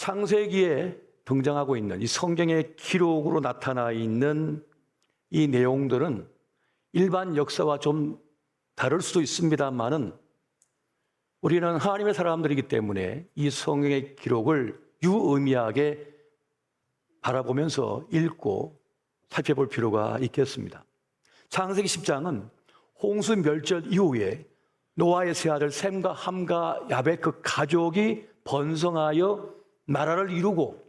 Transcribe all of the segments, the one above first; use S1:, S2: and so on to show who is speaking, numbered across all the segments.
S1: 창세기에 등장하고 있는 이 성경의 기록으로 나타나 있는 이 내용들은 일반 역사와 좀 다를 수도 있습니다만은 우리는 하나님의 사람들이기 때문에 이 성경의 기록을 유의미하게 바라보면서 읽고 살펴볼 필요가 있겠습니다. 창세기 10장은 홍수 멸절 이후에 노아의 세 아들 셈과 함과 야벳 그 가족이 번성하여 나라를 이루고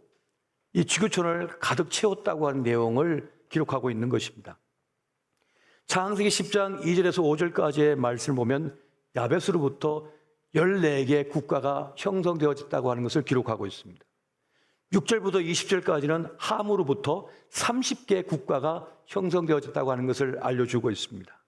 S1: 이 지구촌을 가득 채웠다고 하는 내용을 기록하고 있는 것입니다. 창세기 10장 2절에서 5절까지의 말씀을 보면 야벳으로부터 14개의 국가가 형성되어졌다고 하는 것을 기록하고 있습니다. 6절부터 20절까지는 함으로부터 30개 국가가 형성되어졌다고 하는 것을 알려주고 있습니다.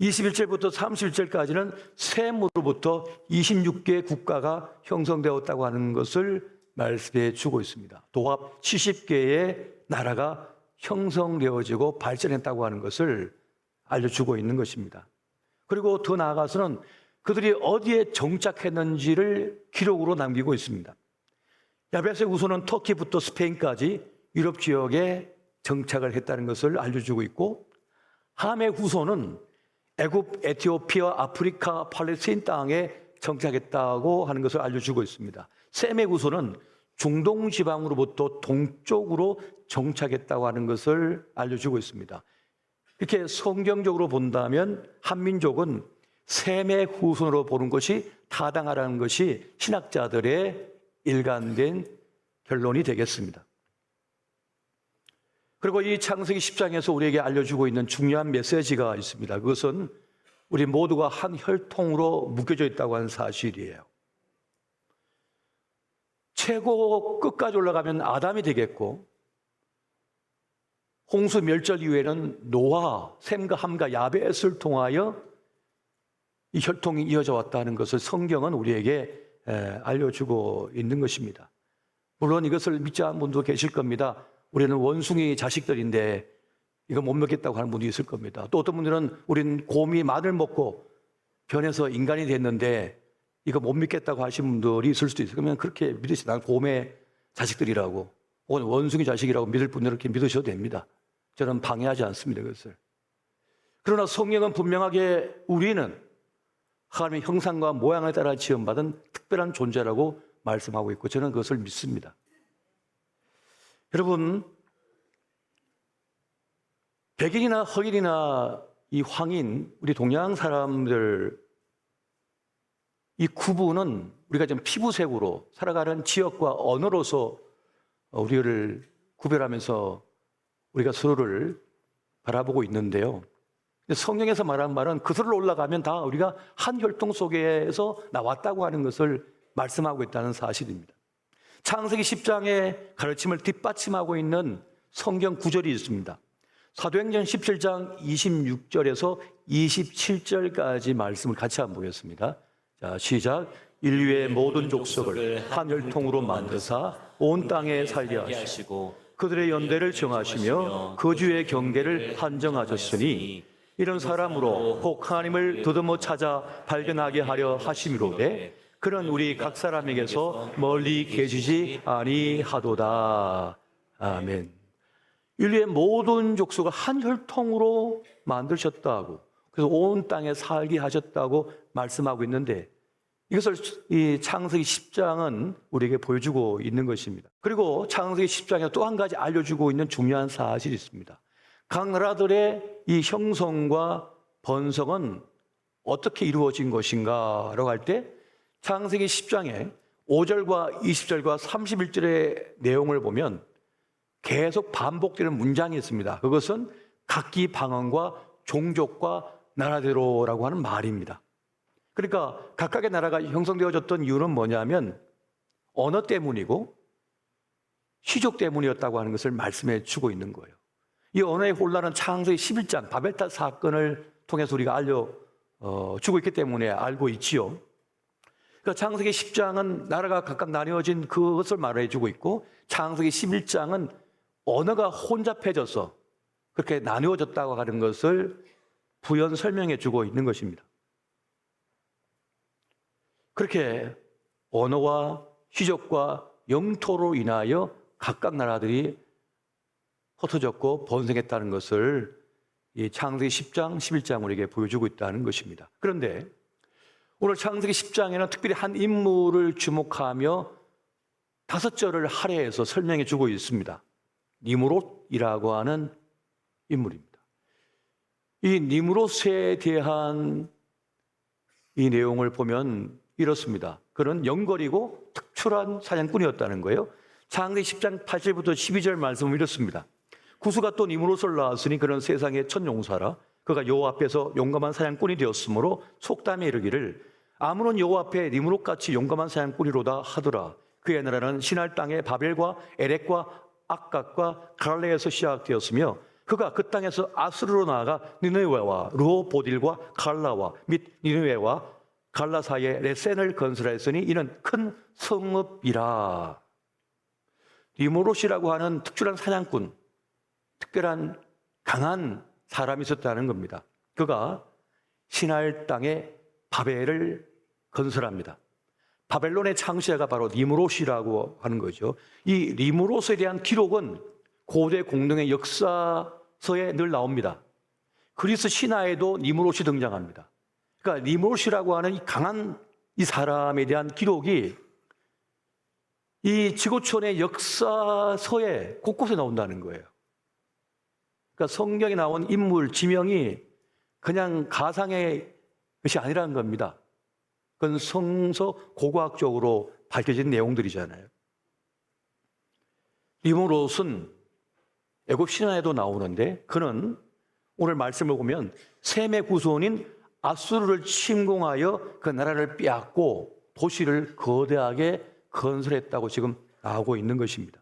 S1: 21절부터 31절까지는 셈으로부터 26개 국가가 형성되었다고 하는 것을 말씀해 주고 있습니다. 도합 70개의 나라가 형성되어지고 발전했다고 하는 것을 알려주고 있는 것입니다. 그리고 더 나아가서는 그들이 어디에 정착했는지를 기록으로 남기고 있습니다. 야벳의 후손은 터키부터 스페인까지 유럽 지역에 정착을 했다는 것을 알려주고 있고, 함의 후손은 애굽, 에티오피아, 아프리카, 팔레스타인 땅에 정착했다고 하는 것을 알려주고 있습니다. 셈의 후손은 중동 지방으로부터 동쪽으로 정착했다고 하는 것을 알려주고 있습니다. 이렇게 성경적으로 본다면 한민족은 셈의 후손으로 보는 것이 타당하다는 것이 신학자들의 일관된 결론이 되겠습니다. 그리고 이 창세기 10장에서 우리에게 알려주고 있는 중요한 메시지가 있습니다. 그것은 우리 모두가 한 혈통으로 묶여져 있다고 하는 사실이에요. 최고 끝까지 올라가면 아담이 되겠고, 홍수 멸절 이후에는 노아, 셈과 함과 야벳을 통하여 이 혈통이 이어져 왔다는 것을 성경은 우리에게 알려주고 있는 것입니다. 물론 이것을 믿지 않는 분도 계실 겁니다. 우리는 원숭이 자식들인데 이거 못 먹겠다고 하는 분도 있을 겁니다. 또 어떤 분들은 우리는 곰이 마늘 먹고 변해서 인간이 됐는데 이거 못 믿겠다고 하시는 분들이 있을 수도 있어요. 그러면 그렇게 믿으시죠. 난 곰의 자식들이라고 혹은 원숭이 자식이라고 믿을 분들은 그렇게 믿으셔도 됩니다. 저는 방해하지 않습니다, 그것을. 그러나 성경은 분명하게 우리는 하나님의 형상과 모양에 따라 지음받은 특별한 존재라고 말씀하고 있고, 저는 그것을 믿습니다. 여러분, 백인이나 흑인이나 이 황인, 우리 동양 사람들 이 구분은 우리가 지금 피부색으로 살아가는 지역과 언어로서 우리를 구별하면서 우리가 서로를 바라보고 있는데요. 성경에서 말하는 말은 그들로 올라가면 다 우리가 한 혈통 속에서 나왔다고 하는 것을 말씀하고 있다는 사실입니다. 창세기 10장의 가르침을 뒷받침하고 있는 성경 구절이 있습니다. 사도행전 17장 26절에서 27절까지 말씀을 같이 한번 보겠습니다. 자, 시작. 인류의 모든 족속을 한 혈통으로 만드사 온 땅에 살게 하시고 그들의 연대를 정하시며 거주의 경계를 한정하셨으니 이런 사람으로 혹 하나님을 더듬어 찾아 발견하게 하려 하심이로되 그는 우리 각 사람에게서 멀리 계시지 아니하도다. 아멘. 인류의 모든 족속을 한 혈통으로 만드셨다고, 그래서 온 땅에 살게 하셨다고 말씀하고 있는데, 이것을 이 창세기 10장은 우리에게 보여주고 있는 것입니다. 그리고 창세기 10장에 또 한 가지 알려주고 있는 중요한 사실이 있습니다. 각 나라들의 이 형성과 번성은 어떻게 이루어진 것인가 라고 할 때 창세기 10장에 5절과 20절과 31절의 내용을 보면 계속 반복되는 문장이 있습니다. 그것은 각기 방언과 종족과 나라대로라고 하는 말입니다. 그러니까 각각의 나라가 형성되어졌던 이유는 뭐냐면 언어 때문이고 시족 때문이었다고 하는 것을 말씀해 주고 있는 거예요. 이 언어의 혼란은 창세기 11장 바벨탑 사건을 통해서 우리가 알려주고 있기 때문에 알고 있지요. 그러니까 창세기 10장은 나라가 각각 나뉘어진 그것을 말해주고 있고, 창세기 11장은 언어가 혼잡해져서 그렇게 나누어졌다고 하는 것을 부연 설명해 주고 있는 것입니다. 그렇게 언어와 시족과 영토로 인하여 각각 나라들이 흩어졌고 번성했다는 것을 이 창세기 10장, 11장 우리에게 보여주고 있다는 것입니다. 그런데 오늘 창세기 10장에는 특별히 한 인물을 주목하며 5절을 할애해서 설명해 주고 있습니다. 니므롯이라고 하는 인물입니다. 이 니므롯에 대한 이 내용을 보면 이렇습니다. 그는 영걸이고 특출한 사냥꾼이었다는 거예요. 창세기 10장 8절부터 12절 말씀은 이렇습니다. 구스가 또 니므롯을 낳았으니 그는 세상의 첫 용사라. 그가 여호와 앞에서 용감한 사냥꾼이 되었으므로 속담에 이르기를 아무런 여호와 앞에 니므롯같이 용감한 사냥꾼이로다 하더라. 그의 나라는 신할 땅의 바벨과 에렉과 악각과 갈레에서 시작되었으며 그가 그 땅에서 아스르로 나아가 니느웨와 르호보딜과 갈라와 및 니느웨와 갈라 사이에 레센을 건설하였으니 이는 큰 성읍이라. 니므롯이라고 하는 특출한 사냥꾼, 특별한 강한 사람이 있었다는 겁니다. 그가 신할 땅에 바벨을 건설합니다. 바벨론의 창시자가 바로 니므롯이라고 하는 거죠. 이 니므롯에 대한 기록은 고대 공동의 역사서에 늘 나옵니다. 그리스 신화에도 니므롯이 등장합니다. 그러니까 니므롯이라고 하는 이 강한 이 사람에 대한 기록이 이 지구촌의 역사서에 곳곳에 나온다는 거예요. 그러니까 성경에 나온 인물 지명이 그냥 가상의 것이 아니라는 겁니다. 그건 성서 고고학적으로 밝혀진 내용들이잖아요. 니므롯은 애굽 신화에도 나오는데 그는 오늘 말씀을 보면 셈의 후손인 아수르를 침공하여 그 나라를 빼앗고 도시를 거대하게 건설했다고 지금 나오고 있는 것입니다.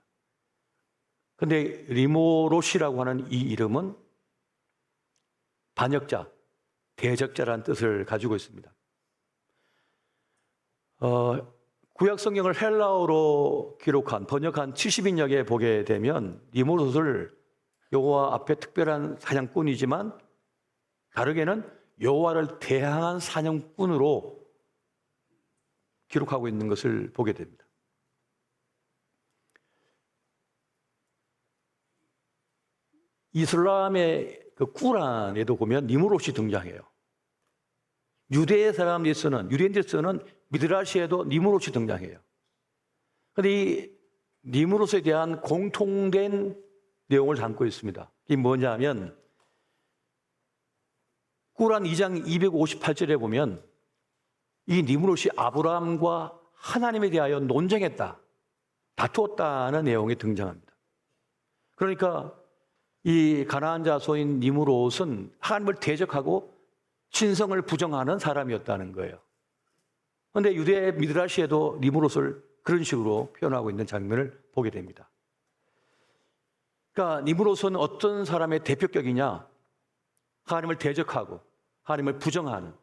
S1: 그런데 니므롯이라고 하는 이 이름은 반역자, 대적자라는 뜻을 가지고 있습니다. 구약 성경을 헬라어로 번역한 70인역에 보게 되면 니므롯을 여호와 앞에 특별한 사냥꾼이지만 다르게는 여호와를 대항한 사냥꾼으로 기록하고 있는 것을 보게 됩니다. 이슬람의 그 꾸란에도 보면 니므롯이 등장해요. 유대의 사람들이 쓰는, 유대인들이 쓰는 미드라시에도 니므롯이 등장해요. 그런데 이 니므롯에 대한 공통된 내용을 담고 있습니다. 이게 뭐냐면 꾸란 2장 258절에 보면 이 니므롯이 아브라함과 하나님에 대하여 논쟁했다, 다투었다는 내용이 등장합니다. 그러니까 이 가나안 자손인 니므롯은 하나님을 대적하고 신성을 부정하는 사람이었다는 거예요. 그런데 유대 미드라시에도 니므롯을 그런 식으로 표현하고 있는 장면을 보게 됩니다. 그러니까 니므롯은 어떤 사람의 대표격이냐? 하나님을 대적하고 하나님을 부정하는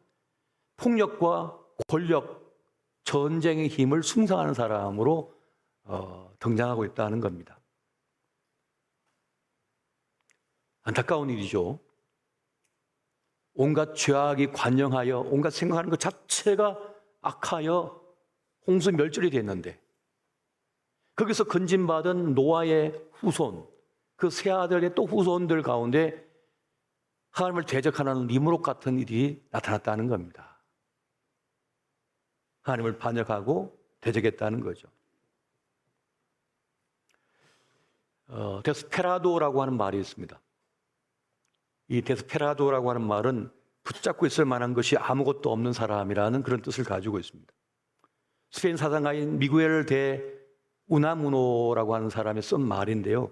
S1: 폭력과 권력, 전쟁의 힘을 숭상하는 사람으로 등장하고 있다는 겁니다. 안타까운 일이죠. 온갖 죄악이 관영하여 온갖 생각하는 것 자체가 악하여 홍수 멸절이 됐는데 거기서 건진받은 노아의 후손, 그 세 아들의 또 후손들 가운데 하나님을 대적하는 니므롯 같은 일이 나타났다는 겁니다. 하나님을 반역하고 대적했다는 거죠. 데스페라도라고 하는 말이 있습니다. 이 데스페라도라고 하는 말은 붙잡고 있을 만한 것이 아무것도 없는 사람이라는 그런 뜻을 가지고 있습니다. 스페인 사상가인 미구엘 데 우나무노라고 하는 사람이 쓴 말인데요.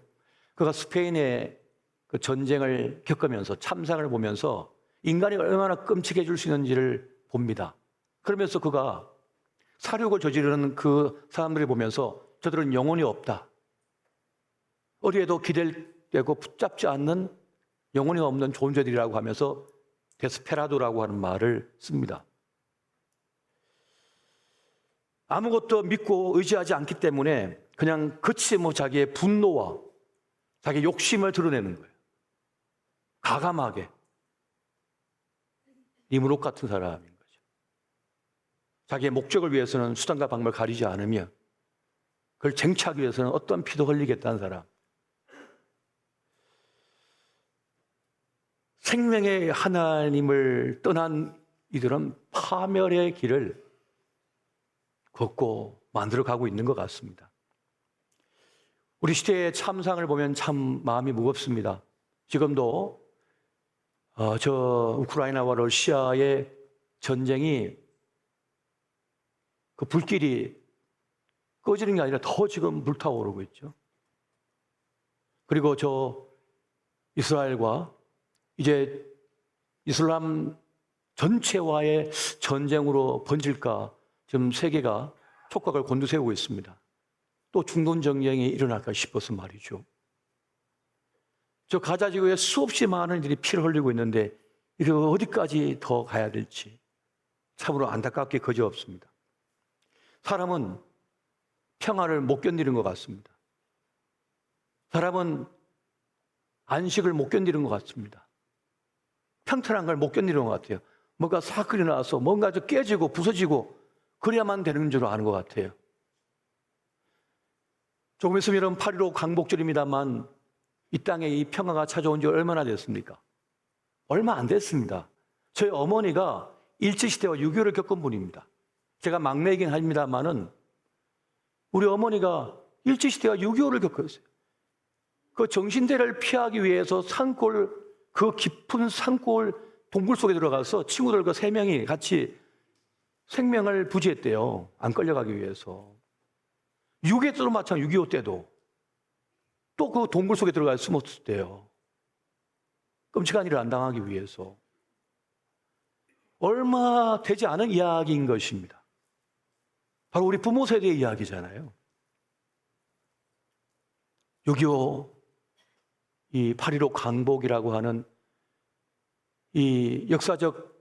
S1: 그가 스페인의 그 전쟁을 겪으면서 참상을 보면서 인간이 얼마나 끔찍해질 수 있는지를 봅니다. 그러면서 그가 사륙을 저지르는 그 사람들을 보면서 저들은 영혼이 없다. 어디에도 기댈되고 붙잡지 않는 영혼이 없는 존재들이라고 하면서 데스페라도라고 하는 말을 씁니다. 아무것도 믿고 의지하지 않기 때문에 그냥 거침없이 자기의 분노와 자기의 욕심을 드러내는 거예요. 가감하게. 니므롯 같은 사람인 거죠. 자기의 목적을 위해서는 수단과 방법을 가리지 않으며 그걸 쟁취하기 위해서는 어떤 피도 흘리겠다는 사람. 생명의 하나님을 떠난 이들은 파멸의 길을 걷고 만들어가고 있는 것 같습니다. 우리 시대의 참상을 보면 참 마음이 무겁습니다. 지금도 저 우크라이나와 러시아의 전쟁이 그 불길이 꺼지는 게 아니라 더 지금 불타오르고 있죠. 그리고 저 이스라엘과 이제 이슬람 전체와의 전쟁으로 번질까 지금 세계가 촉각을 곤두세우고 있습니다. 또 중동 전쟁이 일어날까 싶어서 말이죠. 저 가자 지구에 수없이 많은 이들이 피를 흘리고 있는데 이게 어디까지 더 가야 될지 참으로 안타깝게 그지없습니다. 사람은 평화를 못 견디는 것 같습니다. 사람은 안식을 못 견디는 것 같습니다. 평탄한 걸 못 견디는 것 같아요. 뭔가 사건이 나와서 뭔가 좀 깨지고 부서지고 그래야만 되는 줄 아는 것 같아요. 조금 있으면 8.15 광복절입니다만 이 땅에 이 평화가 찾아온 지 얼마나 됐습니까? 얼마 안 됐습니다. 저희 어머니가 일제시대와 6.25를 겪은 분입니다. 제가 막내이긴 합니다만은 우리 어머니가 일제시대와 6.25를 겪었어요. 그 정신대를 피하기 위해서 산골, 그 깊은 산골 동굴 속에 들어가서 친구들과 3명이 같이 생명을 부지했대요. 안 끌려가기 위해서. 6.25 때도 마찬가지, 6.25 때도. 또 그 동굴 속에 들어가 숨었을 때요. 끔찍한 일을 안 당하기 위해서. 얼마 되지 않은 이야기인 것입니다. 바로 우리 부모 세대의 이야기잖아요. 6.25, 이 8.15 광복이라고 하는 이 역사적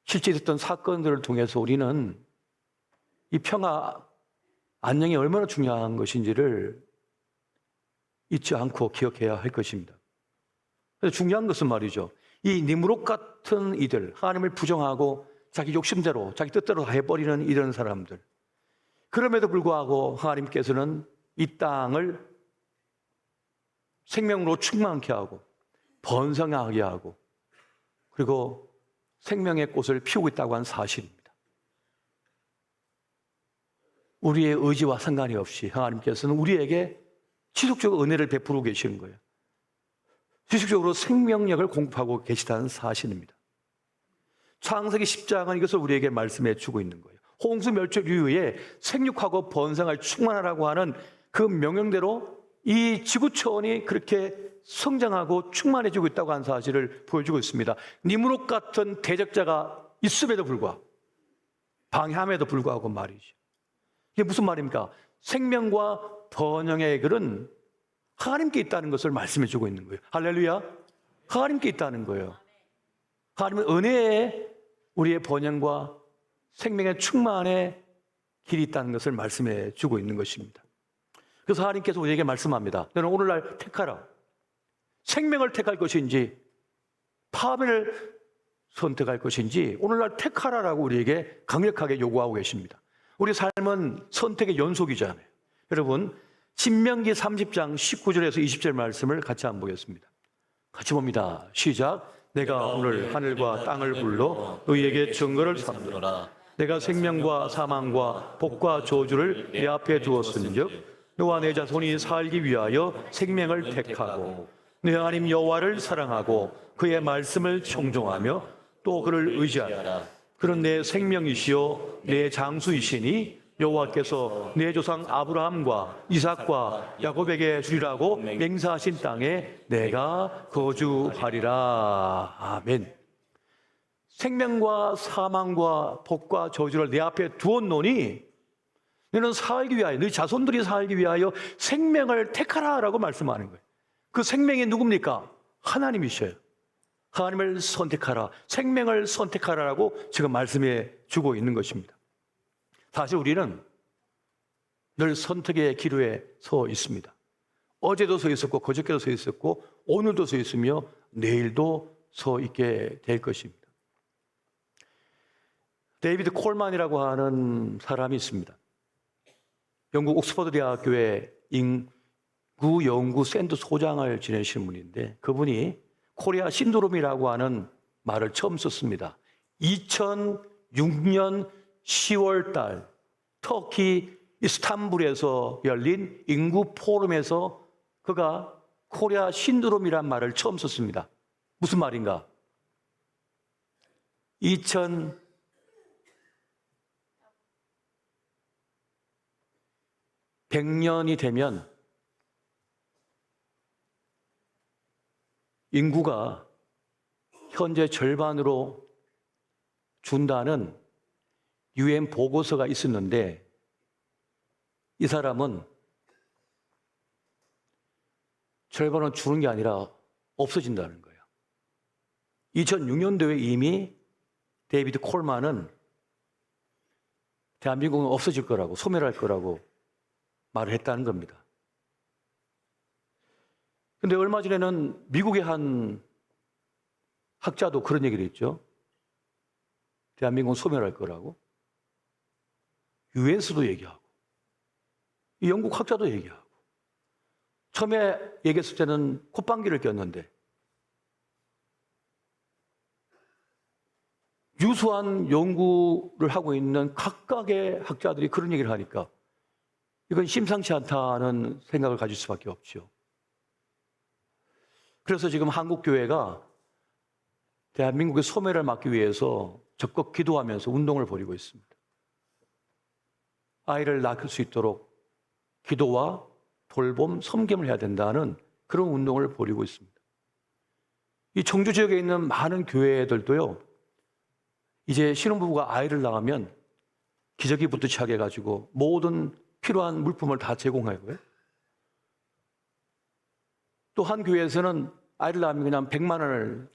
S1: 실제 있었던 사건들을 통해서 우리는 이 평화, 안녕이 얼마나 중요한 것인지를 잊지 않고 기억해야 할 것입니다. 그래서 중요한 것은 말이죠. 이 니무롯 같은 이들, 하나님을 부정하고 자기 욕심대로, 자기 뜻대로 다 해버리는 이런 사람들. 그럼에도 불구하고 하나님께서는 이 땅을 생명으로 충만케 하고 번성하게 하고 그리고 생명의 꽃을 피우고 있다고 하는 사실입니다. 우리의 의지와 상관이 없이 하나님께서는 우리에게 지속적 은혜를 베푸고 계시는 거예요. 지속적으로 생명력을 공급하고 계시다는 사실입니다. 창세기 10장은 이것을 우리에게 말씀해 주고 있는 거예요. 홍수 멸절 이후에 생육하고 번성할 충만하라고 하는 그 명령대로 이 지구촌이 그렇게 성장하고 충만해지고 있다고 하는 사실을 보여주고 있습니다. 니무롯 같은 대적자가 있음에도 불구하고 방해함에도 불구하고 말이죠. 이게 무슨 말입니까? 생명과 번영의 글은 하나님께 있다는 것을 말씀해 주고 있는 거예요. 할렐루야. 하나님께 있다는 거예요. 하나님은 은혜에 우리의 번영과 생명의 충만의 길이 있다는 것을 말씀해 주고 있는 것입니다. 그래서 하나님께서 우리에게 말씀합니다. 너는 오늘날 택하라. 생명을 택할 것인지 파멸을 선택할 것인지 오늘날 택하라라고 우리에게 강력하게 요구하고 계십니다. 우리 삶은 선택의 연속이잖아요. 여러분 신명기 30장 19절에서 20절 말씀을 같이 한번 보겠습니다. 같이 봅니다. 시작. 내가 오늘 하늘과 땅을 불러 너희에게 증거를 삼으라. 내가 생명과 사망과 복과 저주를 내 앞에 두었은즉 너와 내 자손이 살기 위하여 생명을 택하고 내 하나님 여호와를 사랑하고 그의 말씀을 청종하며 또 그를 의지하라. 그는 내 생명이시요 내 장수이시니 여호와께서 내 조상 아브라함과 이삭과 야곱에게 주리라고 맹세하신 땅에 내가 거주하리라. 아멘. 생명과 사망과 복과 저주를 내 앞에 두었노니 너는 살기 위하여, 너희 자손들이 살기 위하여 생명을 택하라라고 말씀하는 거예요. 그 생명이 누굽니까? 하나님이셔요. 하나님을 선택하라, 생명을 선택하라라고 지금 말씀해 주고 있는 것입니다. 사실 우리는 늘 선택의 기로에 서 있습니다. 어제도 서 있었고 그저께도 서 있었고 오늘도 서 있으며 내일도 서 있게 될 것입니다. 데이비드 콜만이라고 하는 사람이 있습니다. 영국 옥스퍼드 대학교의 인구 연구 센터 소장을 지내시는 분인데 그분이 코리아 신드롬이라고 하는 말을 처음 썼습니다. 2006년 10월 달 터키 이스탄불에서 열린 인구 포럼에서 그가 코리아 신드롬이란 말을 처음 썼습니다. 무슨 말인가? 2100년이 되면 인구가 현재 절반으로 준다는 UN 보고서가 있었는데 이 사람은 절반은 주는 게 아니라 없어진다는 거예요. 2006년도에 이미 데이비드 콜만은 대한민국은 없어질 거라고, 소멸할 거라고 말을 했다는 겁니다. 근데 얼마 전에는 미국의 한 학자도 그런 얘기를 했죠. 대한민국은 소멸할 거라고. 유엔스도 얘기하고, 이 영국 학자도 얘기하고. 처음에 얘기했을 때는 콧방귀를 꼈는데 유수한 연구를 하고 있는 각각의 학자들이 그런 얘기를 하니까 이건 심상치 않다는 생각을 가질 수밖에 없죠. 그래서 지금 한국교회가 대한민국의 소멸을 막기 위해서 적극 기도하면서 운동을 벌이고 있습니다. 아이를 낳을 수 있도록 기도와 돌봄, 섬김을 해야 된다는 그런 운동을 벌이고 있습니다. 이 청주 지역에 있는 많은 교회들도요, 이제 신혼부부가 아이를 낳으면 기저귀부터 시작해 가지고 모든 필요한 물품을 다 제공하고요. 또 한 교회에서는 아이를 낳으면 그냥 100만 원을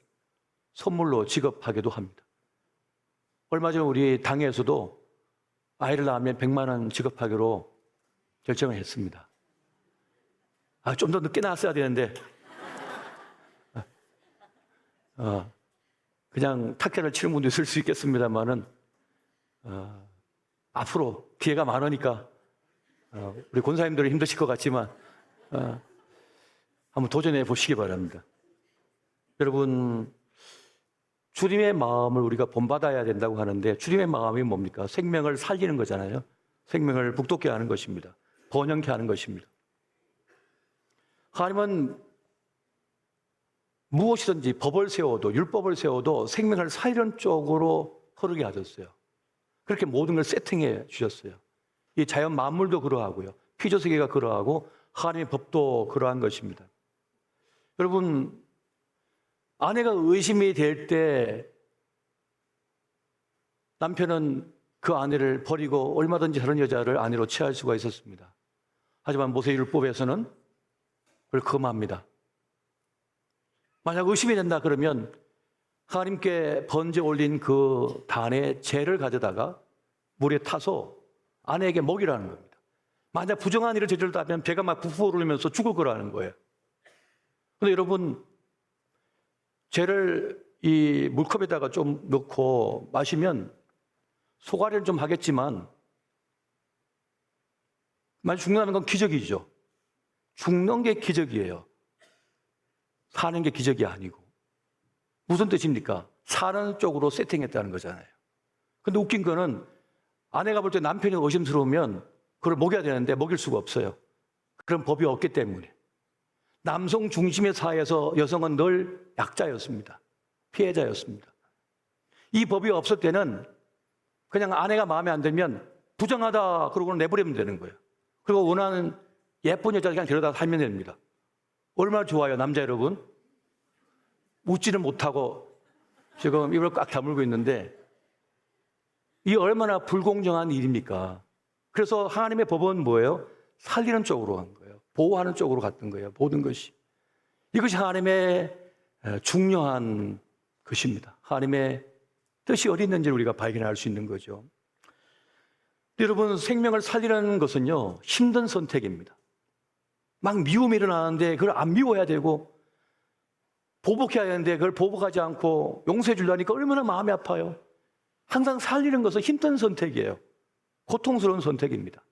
S1: 선물로 지급하기도 합니다. 얼마 전 우리 당에서도 아이를 낳으면 100만 원 지급하기로 결정을 했습니다. 좀 더 늦게 나왔어야 되는데 그냥 탁회를 치는 분도 있을 수 있겠습니다만은 앞으로 기회가 많으니까 우리 권사님들은 힘드실 것 같지만 한번 도전해 보시기 바랍니다. 여러분, 주님의 마음을 우리가 본받아야 된다고 하는데 주님의 마음이 뭡니까? 생명을 살리는 거잖아요. 생명을 북돋게 하는 것입니다. 번영케 하는 것입니다. 하나님은 무엇이든지 법을 세워도, 율법을 세워도 생명을 살리는 쪽으로 흐르게 하셨어요. 그렇게 모든 걸 세팅해 주셨어요. 이 자연 만물도 그러하고요, 피조세계가 그러하고 하나님의 법도 그러한 것입니다. 여러분, 아내가 의심이 될 때 남편은 그 아내를 버리고 얼마든지 다른 여자를 아내로 취할 수가 있었습니다. 하지만 모세율법에서는 그걸 금합니다. 만약 의심이 된다 그러면 하나님께 번제 올린 그 단의 재를 가져다가 물에 타서 아내에게 먹이라는 겁니다. 만약 부정한 일을 저질렀다면 배가 막 부풀어 오르면서 죽을 거라는 거예요. 그런데 여러분, 재를 이 물컵에다가 좀 넣고 마시면 소가리는 좀 하겠지만 만약 죽는다는 건 기적이죠. 죽는 게 기적이에요. 사는 게 기적이 아니고. 무슨 뜻입니까? 사는 쪽으로 세팅했다는 거잖아요. 근데 웃긴 거는 아내가 볼 때 남편이 의심스러우면 그걸 먹여야 되는데 먹일 수가 없어요. 그런 법이 없기 때문에. 남성 중심의 사회에서 여성은 늘 약자였습니다. 피해자였습니다. 이 법이 없을 때는 그냥 아내가 마음에 안 들면 부정하다 그러고 내버리면 되는 거예요. 그리고 원하는 예쁜 여자 그냥 데려다 살면 됩니다. 얼마나 좋아요, 남자 여러분? 웃지는 못하고 지금 입을 꽉 다물고 있는데 이 얼마나 불공정한 일입니까? 그래서 하나님의 법은 뭐예요? 살리는 쪽으로 간 거예요. 보호하는 쪽으로 갔던 거예요. 모든 것이. 이것이 하나님의 중요한 것입니다. 하나님의 뜻이 어디 있는지를 우리가 발견할 수 있는 거죠. 여러분, 생명을 살리는 것은요, 힘든 선택입니다. 막 미움이 일어나는데 그걸 안 미워해야 되고 보복해야 하는데 그걸 보복하지 않고 용서해 주려니까 얼마나 마음이 아파요. 항상 살리는 것은 힘든 선택이에요. 고통스러운 선택입니다.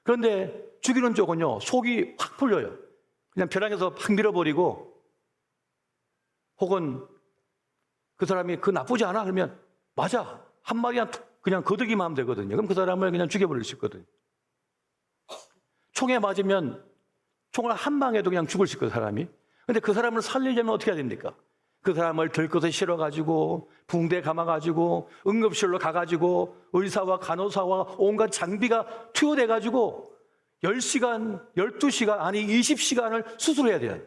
S1: 그런데 죽이는 쪽은요, 속이 확 풀려요. 그냥 벼랑에서 확 밀어버리고, 혹은 그 사람이 그 나쁘지 않아? 그러면 맞아. 한마디 그냥 거두기만 하면 되거든요. 그럼 그 사람을 그냥 죽여버릴 수 있거든요. 총에 맞으면 총을 한 방에도 그냥 죽을 수 있거든요, 사람이. 근데 그 사람을 살리려면 어떻게 해야 됩니까? 그 사람을 들것에 실어가지고 붕대에 감아가지고 응급실로 가가지고 의사와 간호사와 온갖 장비가 투여돼가지고 10시간, 12시간, 아니 20시간을 수술해야 돼요.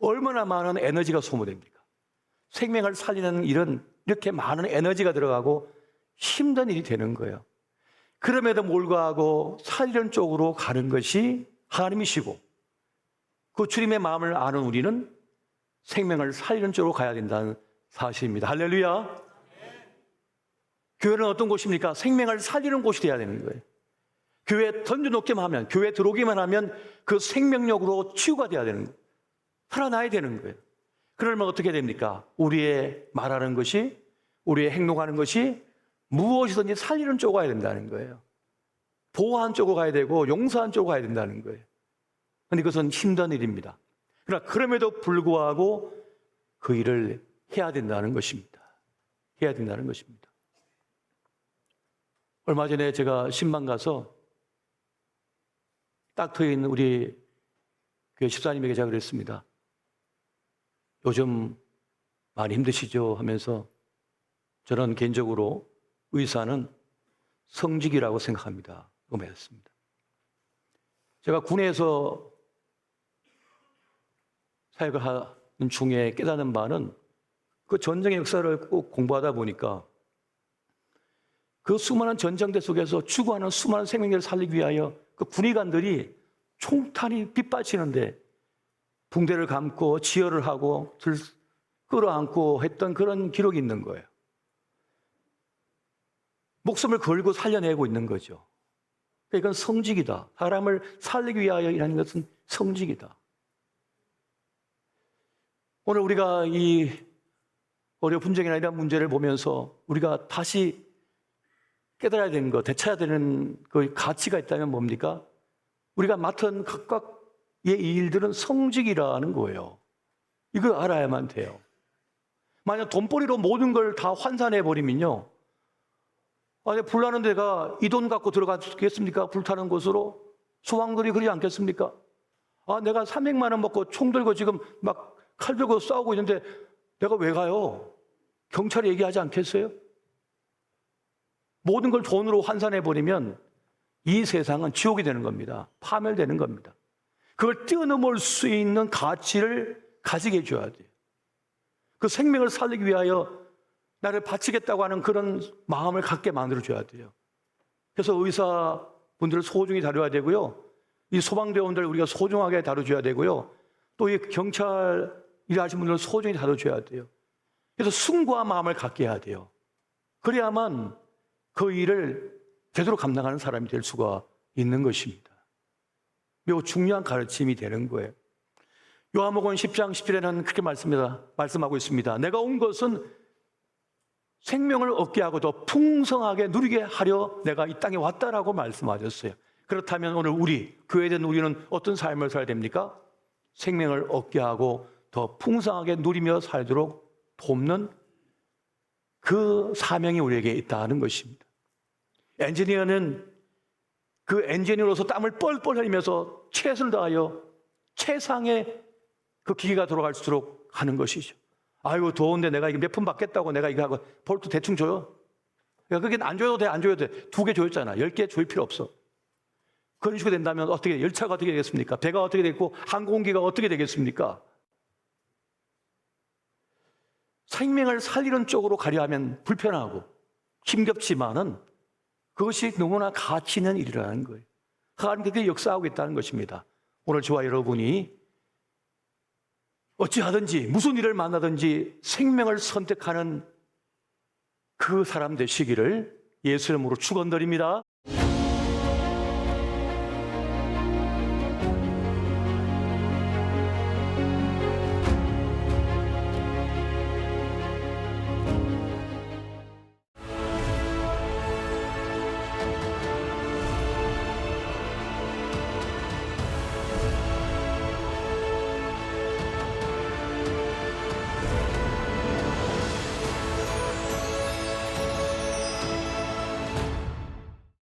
S1: 얼마나 많은 에너지가 소모됩니까? 생명을 살리는 일은 이렇게 많은 에너지가 들어가고 힘든 일이 되는 거예요. 그럼에도 불구하고 살리는 쪽으로 가는 것이 하나님이시고, 그 주님의 마음을 아는 우리는 생명을 살리는 쪽으로 가야 된다는 사실입니다. 할렐루야. 교회는 어떤 곳입니까? 생명을 살리는 곳이 되어야 되는 거예요. 교회에 던져놓기만 하면, 교회에 들어오기만 하면 그 생명력으로 치유가 되어야 되는 거예요. 살아나야 되는 거예요. 그러면 어떻게 됩니까? 우리의 말하는 것이, 우리의 행동하는 것이 무엇이든지 살리는 쪽으로 가야 된다는 거예요. 보호하는 쪽으로 가야 되고 용서하는 쪽으로 가야 된다는 거예요. 그런데 그것은 힘든 일입니다. 그러나 그럼에도 불구하고 그 일을 해야 된다는 것입니다. 해야 된다는 것입니다. 얼마 전에 제가 신방 가서 딱 트인 우리 교회 집사님에게 제가 그랬습니다. 요즘 많이 힘드시죠? 하면서 저는 개인적으로 의사는 성직이라고 생각합니다. 말했습니다. 제가 군에서 사역을 하는 중에 깨닫는 바는 그 전쟁의 역사를 꼭 공부하다 보니까 그 수많은 전쟁대 속에서 추구하는 수많은 생명력을 살리기 위하여 그 군의관들이 총탄이 빗받치는데 붕대를 감고 지혈을 하고 끌어안고 했던 그런 기록이 있는 거예요. 목숨을 걸고 살려내고 있는 거죠. 이건 성직이다. 사람을 살리기 위하여 일하는 것은 성직이다. 오늘 우리가 이 어려 분쟁이나 이런 문제를 보면서 우리가 다시 깨달아야 되는 것, 되찾아야 되는 그 가치가 있다면 뭡니까? 우리가 맡은 각각의 이 일들은 성직이라는 거예요. 이걸 알아야만 돼요. 만약 돈벌이로 모든 걸 다 환산해 버리면요, 아니, 불나는 데가 이 돈 갖고 들어가겠습니까? 불타는 곳으로? 소방들이 그러지 않겠습니까? 아, 내가 300만 원 먹고 총 들고 지금 막 칼 들고 싸우고 있는데 내가 왜 가요? 경찰에 얘기하지 않겠어요? 모든 걸 돈으로 환산해버리면 이 세상은 지옥이 되는 겁니다. 파멸되는 겁니다. 그걸 뛰어넘을 수 있는 가치를 가지게 해줘야 돼요. 그 생명을 살리기 위하여 나를 바치겠다고 하는 그런 마음을 갖게 만들어줘야 돼요. 그래서 의사분들을 소중히 다뤄야 되고요. 이 소방대원들 우리가 소중하게 다뤄줘야 되고요. 또 이 경찰 일하시는 분들은 소중히 다뤄줘야 돼요. 그래서 숭고한 마음을 갖게 해야 돼요. 그래야만 그 일을 제대로 감당하는 사람이 될 수가 있는 것입니다. 매우 중요한 가르침이 되는 거예요. 요한복음 10장 10절에는 그렇게 말씀하고 있습니다. 내가 온 것은 생명을 얻게 하고 더 풍성하게 누리게 하려 내가 이 땅에 왔다라고 말씀하셨어요. 그렇다면 오늘 우리, 교회된 우리는 어떤 삶을 살아야 됩니까? 생명을 얻게 하고 더 풍성하게 누리며 살도록 돕는 그 사명이 우리에게 있다는 것입니다. 엔지니어는 그 엔지니어로서 땀을 뻘뻘 흘리면서 최선을 다하여 최상의 그 기계가 돌아갈수록 하는 것이죠. 아이고, 더운데 내가 이거 몇 푼 받겠다고 내가 이거 하고 볼트 대충 줘요? 그러니까 그게 안 줘도 돼, 안 줘도 돼. 2개 줘였잖아. 10개 줄 필요 없어. 그런 식으로 된다면 어떻게, 열차가 어떻게 되겠습니까? 배가 어떻게 되겠고, 항공기가 어떻게 되겠습니까? 생명을 살리는 쪽으로 가려 하면 불편하고 힘겹지만은 그것이 너무나 가치 있는 일이라는 거예요. 하나님 그게 역사하고 있다는 것입니다. 오늘 저와 여러분이 어찌하든지 무슨 일을 만나든지 생명을 선택하는 그 사람 되시기를 예수 이름으로 축원드립니다.